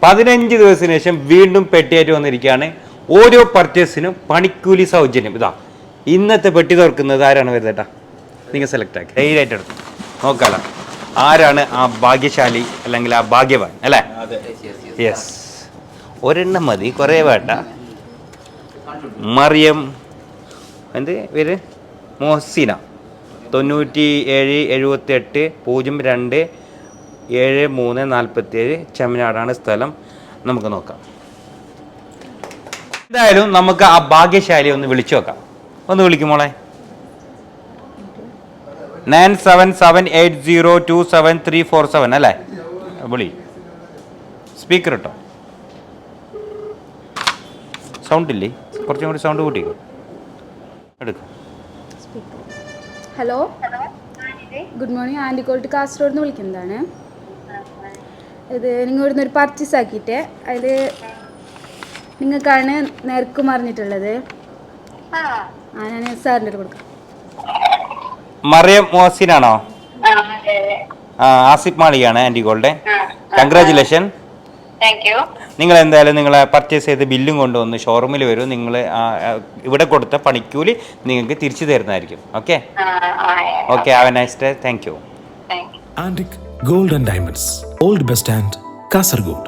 15 ദിവസത്തിന് ശേഷം വീണ്ടും പെട്ടിയായിട്ട് വന്നിരിക്കുകയാണ്. ഓരോ പർച്ചേസിനും പണിക്കൂലി സൗജന്യം. ഇതാ ഇന്നത്തെ പെട്ടി തുറക്കുന്നത് ആരാണ് വരുന്നേട്ടാ? നിങ്ങൾ സെലക്ട് ആക്കി ധൈര്യമായിട്ട് എടുത്തു നോക്കാലോ ആരാണ് ആ ഭാഗ്യശാലി അല്ലെങ്കിൽ ആ ഭാഗ്യവാൻ അല്ലേ? യെസ്, ഒരെണ്ണം മതി, കുറേ വേണ്ട. മറിയം എന്ത് പേര്? മോഹസിന 9778027347 ചെമ്മനാടാണ് സ്ഥലം. നമുക്ക് നോക്കാം. എന്തായാലും നമുക്ക് ആ ഭാഗ്യശാലി ഒന്ന് വിളിച്ചു നോക്കാം. ഒന്ന് വിളിക്കുമോളെ. 9778027347 അല്ലേ? വിളി. സ്പീക്കർ ഇട്ടോ? സൗണ്ട് ഇല്ലേ? കുറച്ചും കൂടി സൗണ്ട് കൂട്ടിക്കോ. എടുക്കും. Hello, good morning. ആൻറ്റിക്കോൾട്ട് കാസർഗോഡ് നിന്ന് വിളിക്കുന്നതാണ്. ഇത് നിങ്ങൾ ഇവിടുന്ന് ഒരു പർച്ചേസ് ആക്കിയിട്ട് അതിൽ നിങ്ങൾക്കാണ് നേർക്ക് മറിഞ്ഞിട്ടുള്ളത്. ഞാൻ സാറിൻ്റെ കൊടുക്കാം. മറിയം മോഹസിനാണോ? ആസിഫ് മാളികയാണ് ആൻറ്റിക്കോളുടെ. കൺഗ്രാജുലേഷൻ. നിങ്ങൾ എന്തായാലും നിങ്ങളെ പർച്ചേസ് ചെയ്ത് ബില്ലും കൊണ്ടുവന്ന് ഷോറൂമിൽ വരും. നിങ്ങൾ ഇവിടെ കൊടുത്ത പണിക്കൂലി നിങ്ങൾക്ക് തിരിച്ചു തരുന്നതായിരിക്കും. Okay okay, have A nice day. Thank you. Antique gold and diamonds, old bus stand, Kasaragod.